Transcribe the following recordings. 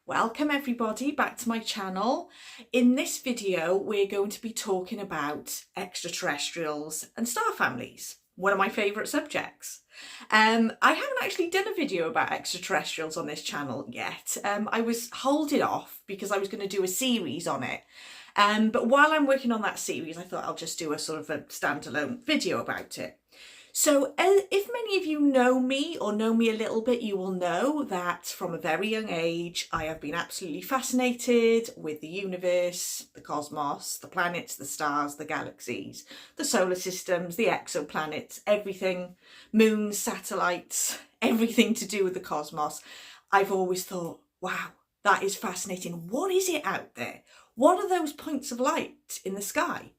Welcome everybody back to my channel. In this video we're going to be talking about extraterrestrials and star families, one of my favourite subjects. I haven't actually done a video about extraterrestrials on this channel yet. I was holding off because I was going to do a series on it. But while I'm working on that series, I thought I'll just do a sort of a standalone video about it. So if many of you know me or know me a little bit, you will know that from a very young age, I have been absolutely fascinated with the universe, the cosmos, the planets, the stars, the galaxies, the solar systems, the exoplanets, everything, moons, satellites, everything to do with the cosmos. I've always thought, wow, that is fascinating. What is it out there? What are those points of light in the sky?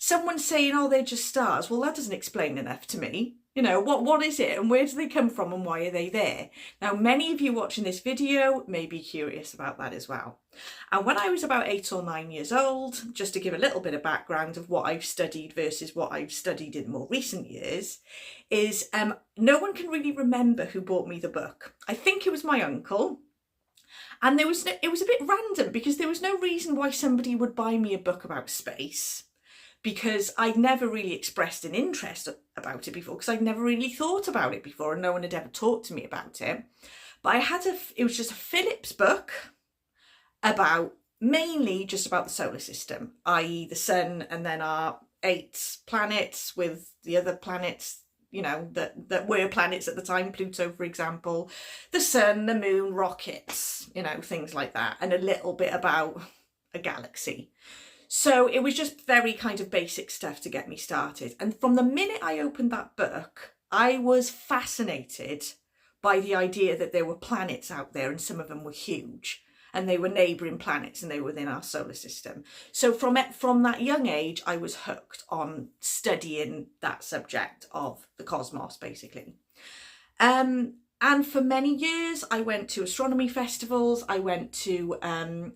Someone's saying, oh, they're just stars. Well, that doesn't explain enough to me. You know, what is it and where do they come from and why are they there? Now, many of you watching this video may be curious about that as well. And when I was about 8 or 9 years old, just to give a little bit of background of what I've studied versus what I've studied in more recent years, is no one can really remember who bought me the book. I think it was my uncle. And it was a bit random because there was no reason why somebody would buy me a book about space, because I'd never really expressed an interest about it before, because I'd never really thought about it before and no one had ever talked to me about it. But it was just a Phillips book about, mainly just about the solar system, i.e. the sun and then our 8 planets with the other planets, you know, that were planets at the time, Pluto, for example, the sun, the moon, rockets, you know, things like that, and a little bit about a galaxy. So it was just very kind of basic stuff to get me started. And from the minute I opened that book, I was fascinated by the idea that there were planets out there and some of them were huge and they were neighbouring planets and they were within our solar system. So from that young age, I was hooked on studying that subject of the cosmos, basically. And for many years, I went to astronomy festivals, I went to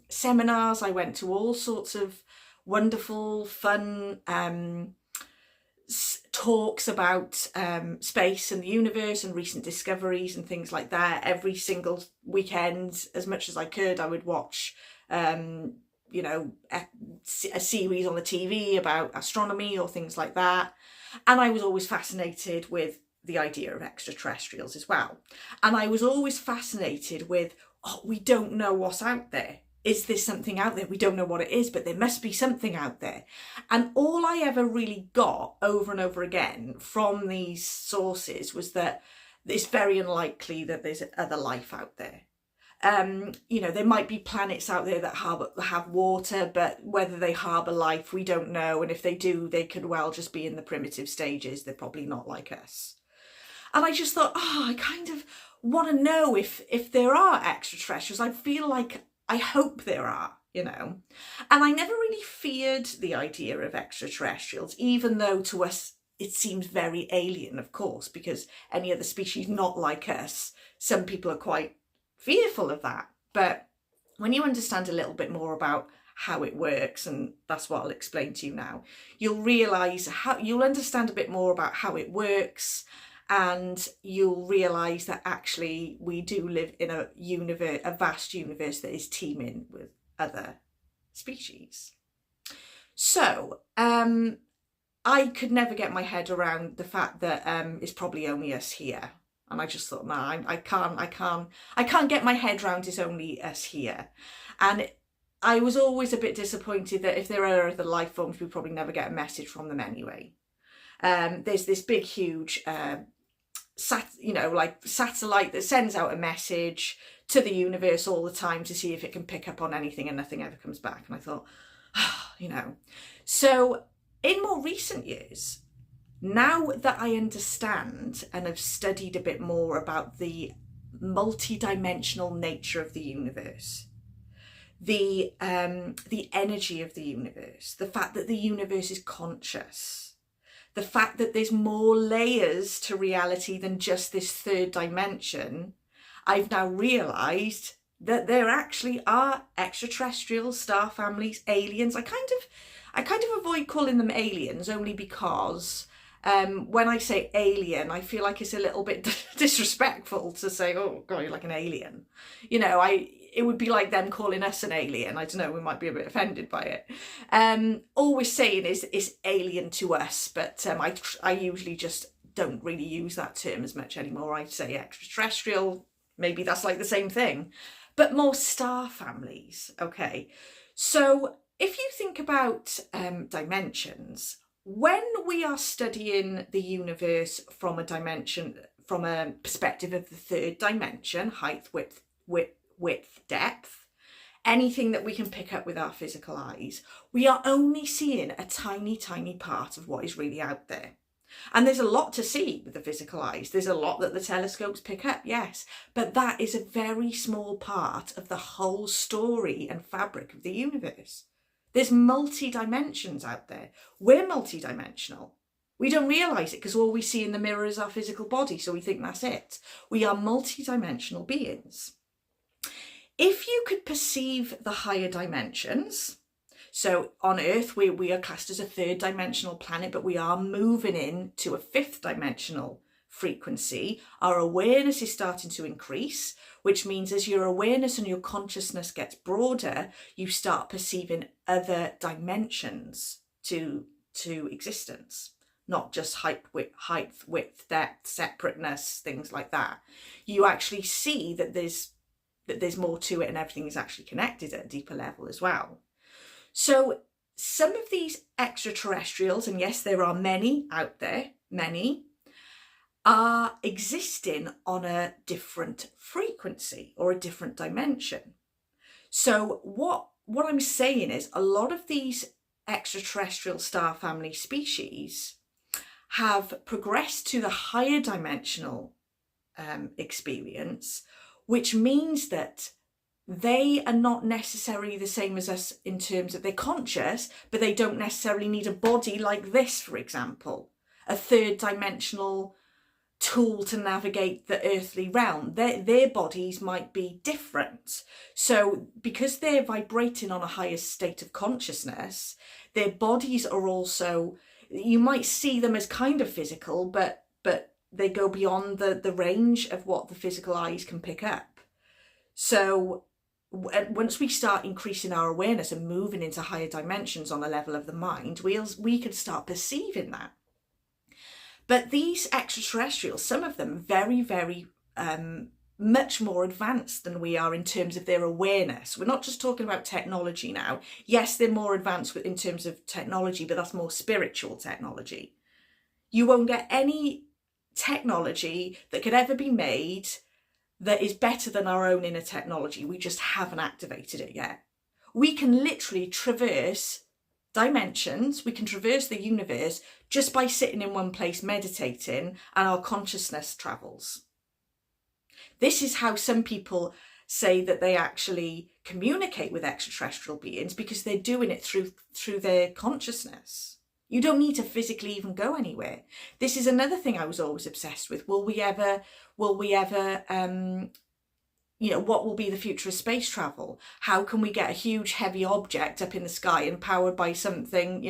seminars, I went to all sorts of wonderful, fun talks about space and the universe and recent discoveries and things like that. Every single weekend, as much as I could, I would watch, you know, a series on the TV about astronomy or things like that. And I was always fascinated with the idea of extraterrestrials as well. And I was always fascinated with, oh, we don't know what's out there. Is there something out there? We don't know what it is, but there must be something out there. And all I ever really got over and over again from these sources was that it's very unlikely that there's other life out there. You know, there might be planets out there that have water, but whether they harbour life, we don't know. And if they do, they could well just be in the primitive stages. They're probably not like us. And I just thought, oh, I kind of want to know if there are extraterrestrials. I feel like, I hope there are, you know. And I never really feared the idea of extraterrestrials, even though to us it seems very alien, of course, because any other species not like us, some people are quite fearful of that. But when you understand a little bit more about how it works, and that's what I'll explain to you now, you'll understand a bit more about how it works. And you'll realise that actually we do live in a vast universe that is teeming with other species. So I could never get my head around the fact that it's probably only us here. And I just thought, no, I can't get my head around it's only us here. And I was always a bit disappointed that if there are other life forms, we probably never get a message from them anyway. There's this big, huge satellite that sends out a message to the universe all the time to see if it can pick up on anything, and nothing ever comes back. And I thought, oh, you know. So in more recent years, now that I understand and have studied a bit more about the multidimensional nature of the universe, the energy of the universe, the fact that the universe is conscious, the fact that there's more layers to reality than just this third dimension, I've now realised that there actually are extraterrestrials, star families, aliens. I kind of avoid calling them aliens only because when I say alien, I feel like it's a little bit disrespectful to say, oh God, you're like an alien. You know, it would be like them calling us an alien. I don't know, we might be a bit offended by it. All we're saying is it's alien to us, but I usually just don't really use that term as much anymore. I say extraterrestrial, maybe that's like the same thing, but more star families. Okay, so if you think about dimensions, when we are studying the universe from a perspective of the third dimension, height, width, depth, anything that we can pick up with our physical eyes, we are only seeing a tiny, tiny part of what is really out there. And there's a lot to see with the physical eyes. There's a lot that the telescopes pick up, yes, but that is a very small part of the whole story and fabric of the universe. There's multi-dimensions out there. We're multi-dimensional. We don't realise it because all we see in the mirror is our physical body, so we think that's it. We are multi-dimensional beings. If you could perceive the higher dimensions, so on Earth we are classed as a third dimensional planet, but we are moving into a fifth dimensional frequency. Our awareness is starting to increase, which means as your awareness and your consciousness gets broader, you start perceiving other dimensions to existence, not just height, width, depth, separateness, things like that. You actually see that there's more to it and everything is actually connected at a deeper level as well. So some of these extraterrestrials, and yes, there are many out there, many, are existing on a different frequency or a different dimension. So what I'm saying is a lot of these extraterrestrial star family species have progressed to the higher dimensional experience, which means that they are not necessarily the same as us in terms of they're conscious, but they don't necessarily need a body like this, for example, a third dimensional tool to navigate the earthly realm. Their bodies might be different. So because they're vibrating on a higher state of consciousness, their bodies are also, you might see them as kind of physical, but they go beyond the range of what the physical eyes can pick up. So once we start increasing our awareness and moving into higher dimensions on the level of the mind, we can start perceiving that. But these extraterrestrials, some of them very, very much more advanced than we are in terms of their awareness. We're not just talking about technology now. Yes, they're more advanced in terms of technology, but that's more spiritual technology. You won't get any technology that could ever be made that is better than our own inner technology. We just haven't activated it yet. We can literally traverse dimensions, we can traverse the universe just by sitting in one place meditating, and our consciousness travels. This is how some people say that they actually communicate with extraterrestrial beings, because they're doing it through their consciousness. You don't need to physically even go anywhere. This is another thing I was always obsessed with. Will we ever what will be the future of space travel? How can we get a huge heavy object up in the sky and powered by something,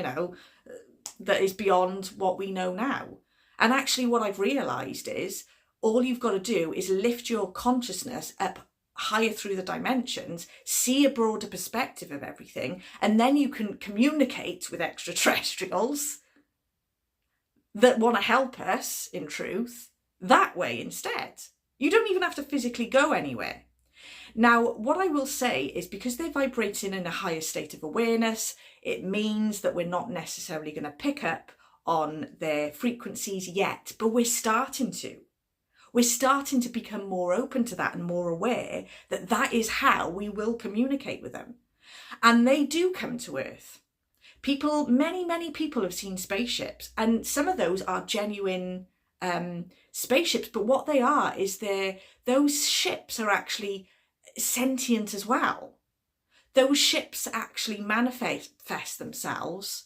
that is beyond what we know now? And actually what I've realised is all you've got to do is lift your consciousness up higher through the dimensions, see a broader perspective of everything, and then you can communicate with extraterrestrials that want to help us, in truth, that way instead. You don't even have to physically go anywhere. Now, what I will say is because they're vibrating in a higher state of awareness, it means that we're not necessarily going to pick up on their frequencies yet, but we're starting to. We're starting to become more open to that and more aware that that is how we will communicate with them. And they do come to Earth. Many people have seen spaceships, and some of those are genuine spaceships, but what they are is those ships are actually sentient as well. Those ships actually manifest themselves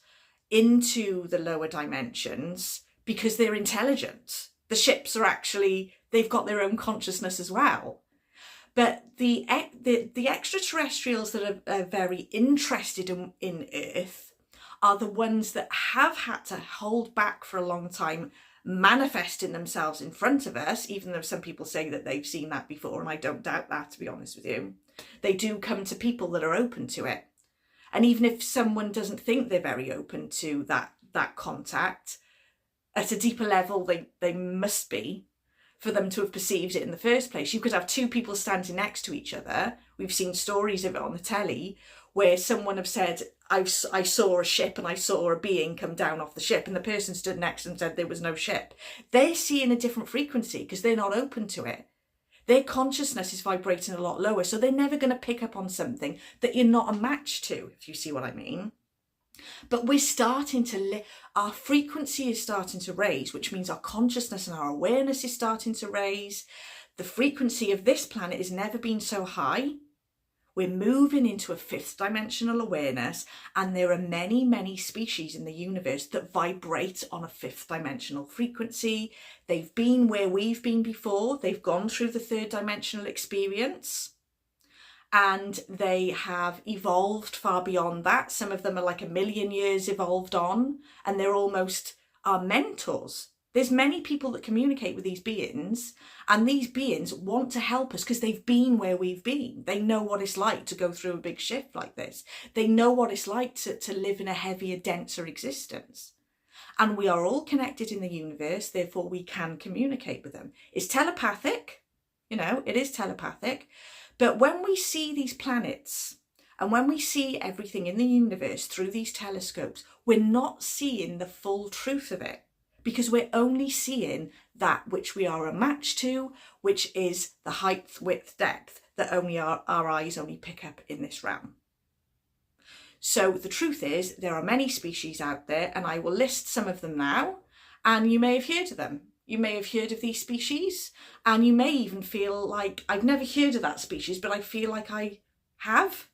into the lower dimensions because they're intelligent. The ships are actually, they've got their own consciousness as well. But the extraterrestrials that are very interested in Earth are the ones that have had to hold back for a long time manifesting themselves in front of us, even though some people say that they've seen that before, and I don't doubt that, to be honest with you. They do come to people that are open to it. And even if someone doesn't think they're very open to that contact, at a deeper level, they must be, for them to have perceived it in the first place. You could have two people standing next to each other. We've seen stories of it on the telly where someone have said, I saw a ship and I saw a being come down off the ship, and the person stood next and said there was no ship. They're seeing a different frequency because they're not open to it. Their consciousness is vibrating a lot lower, so they're never going to pick up on something that you're not a match to, if you see what I mean. But we're starting to, our frequency is starting to raise, which means our consciousness and our awareness is starting to raise. The frequency of this planet has never been so high. We're moving into a fifth dimensional awareness, and there are many, many species in the universe that vibrate on a fifth dimensional frequency. They've been where we've been before. They've gone through the third dimensional experience, and they have evolved far beyond that. Some of them are like 1 million years evolved on, and they're almost our mentors. There's many people that communicate with these beings, and these beings want to help us because they've been where we've been. They know what it's like to go through a big shift like this. They know what it's like to live in a heavier, denser existence. And we are all connected in the universe, therefore we can communicate with them. It's telepathic, it is telepathic. But when we see these planets and when we see everything in the universe through these telescopes, we're not seeing the full truth of it, because we're only seeing that which we are a match to, which is the height, width, depth that only our eyes only pick up in this realm. So the truth is, there are many species out there, and I will list some of them now, and you may have heard of them. You may have heard of these species, and you may even feel like, I've never heard of that species, but I feel like I have.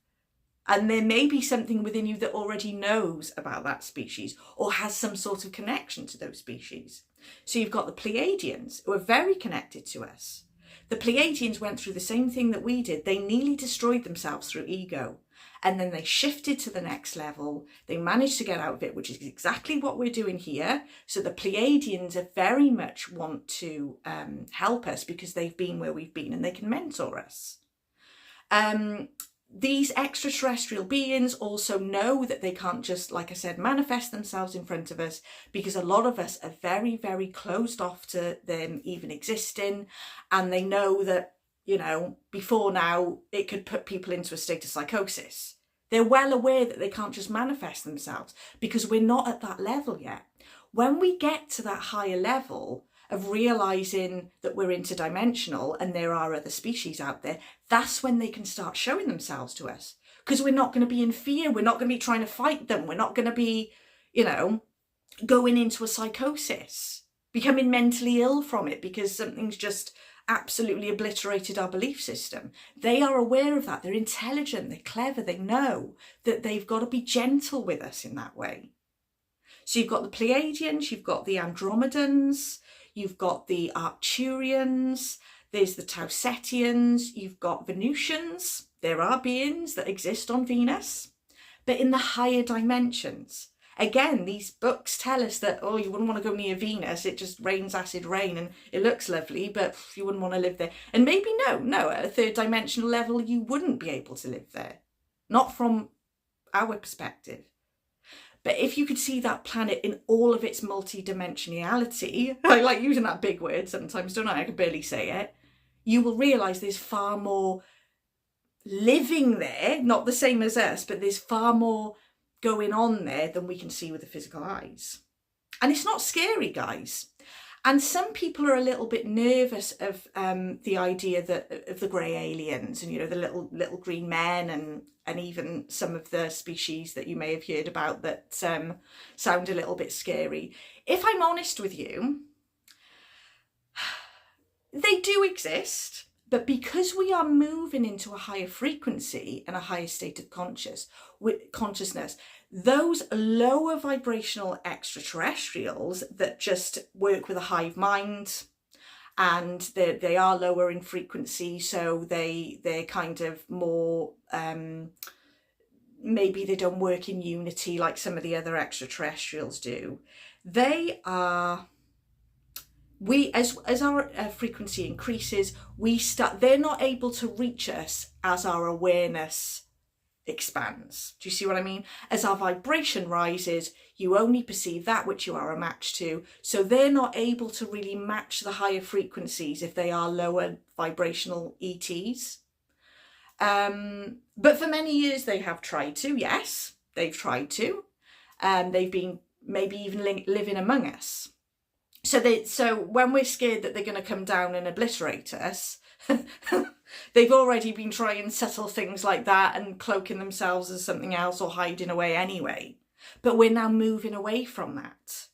And there may be something within you that already knows about that species or has some sort of connection to those species. So you've got the Pleiadians, who are very connected to us. The Pleiadians went through the same thing that we did. They nearly destroyed themselves through ego. And then they shifted to the next level. They managed to get out of it, which is exactly what we're doing here. So the Pleiadians are very much want to help us because they've been where we've been and they can mentor us. These extraterrestrial beings also know that they can't just, like I said, manifest themselves in front of us, because a lot of us are very, very closed off to them even existing. And they know that, before now, it could put people into a state of psychosis. They're well aware that they can't just manifest themselves because we're not at that level yet. When we get to that higher level of realizing that we're interdimensional and there are other species out there, that's when they can start showing themselves to us, because we're not going to be in fear. We're not going to be trying to fight them. We're not going to be, going into a psychosis, becoming mentally ill from it because something's just absolutely obliterated our belief system. They are aware of that. They're intelligent. They're clever. They know that they've got to be gentle with us in that way. So you've got the Pleiadians, you've got the Andromedans, you've got the Arcturians, there's the Tausetians, you've got Venusians. There are beings that exist on Venus, but in the higher dimensions. Again, these books tell us that, you wouldn't want to go near Venus. It just rains acid rain and it looks lovely, but you wouldn't want to live there. And maybe no, at a third dimensional level, you wouldn't be able to live there. Not from our perspective. But if you could see that planet in all of its multidimensionality, I like using that big word sometimes, don't I? I can barely say it. You will realise there's far more living there, not the same as us, but there's far more going on there than we can see with the physical eyes. And it's not scary, guys. And some people are a little bit nervous of the idea of the grey aliens and, the little green men and even some of the species that you may have heard about that sound a little bit scary. If I'm honest with you, they do exist. But because we are moving into a higher frequency and a higher state of consciousness, those lower vibrational extraterrestrials that just work with a hive mind, and they are lower in frequency, so they're kind of more, maybe they don't work in unity like some of the other extraterrestrials do. They are as our frequency increases, they're not able to reach us as our awareness expands. Do you see what I mean? As our vibration rises, you only perceive that which you are a match to. So they're not able to really match the higher frequencies if they are lower vibrational ETs. But for many years they have tried to, yes, they've tried to. They've been maybe even living among us. So when we're scared that they're going to come down and obliterate us, they've already been trying subtle things like that and cloaking themselves as something else or hiding away anyway. But we're now moving away from that.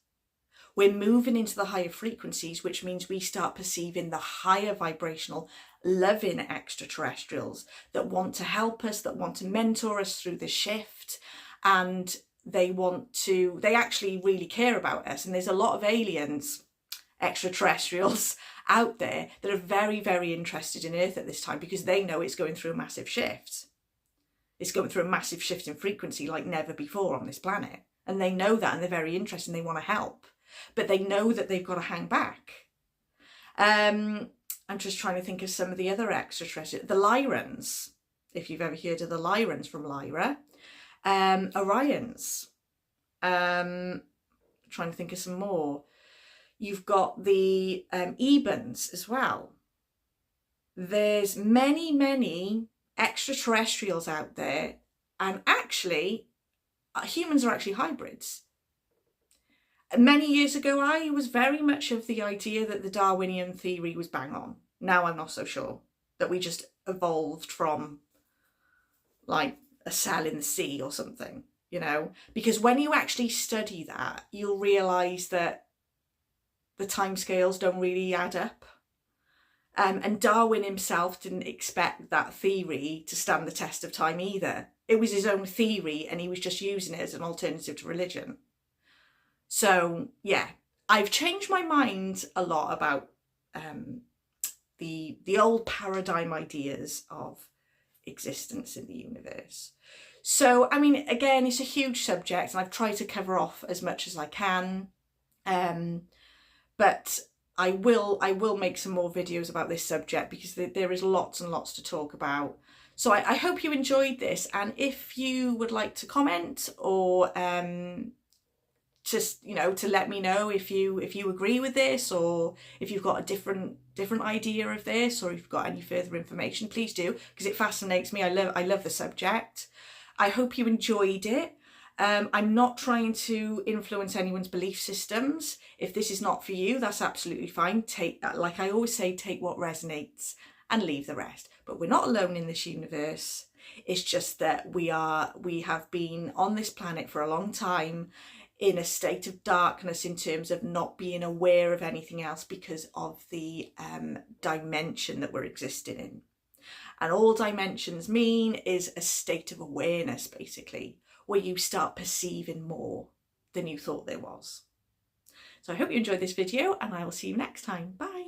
We're moving into the higher frequencies, which means we start perceiving the higher vibrational, loving extraterrestrials that want to help us, that want to mentor us through the shift. And they actually really care about us. And there's a lot of aliens, extraterrestrials out there that are very, very interested in Earth at this time because they know it's going through a massive shift. It's going through a massive shift in frequency like never before on this planet. And they know that and they're very interested and they want to help. But they know that they've got to hang back. I'm just trying to think of some of the other extraterrestrials. The Lyrans, if you've ever heard of the Lyrans from Lyra. Orions. Trying to think of some more. You've got the Ebens as well. There's many, many extraterrestrials out there, and actually humans are actually hybrids. Many years ago I was very much of the idea that the Darwinian theory was bang on. Now I'm not so sure, that we just evolved from like a cell in the sea or something, you know, because when you actually study that, you'll realise that the timescales don't really add up. And Darwin himself didn't expect that theory to stand the test of time either. It was his own theory and he was just using it as an alternative to religion. So yeah, I've changed my mind a lot about the old paradigm ideas of existence in the universe. So, I mean, again, it's a huge subject and I've tried to cover off as much as I can. But I will make some more videos about this subject because there is lots and lots to talk about. So I hope you enjoyed this, and if you would like to comment or just, you know, to let me know if you agree with this, or if you've got a different idea of this, or if you've got any further information, please do, because it fascinates me. I love the subject. I hope you enjoyed it. I'm not trying to influence anyone's belief systems. If this is not for you, that's absolutely fine. Like I always say, take what resonates and leave the rest. But we're not alone in this universe. It's just that we have been on this planet for a long time in a state of darkness in terms of not being aware of anything else because of the dimension that we're existing in. And all dimensions mean is a state of awareness, basically, where you start perceiving more than you thought there was. So I hope you enjoyed this video, and I will see you next time. Bye.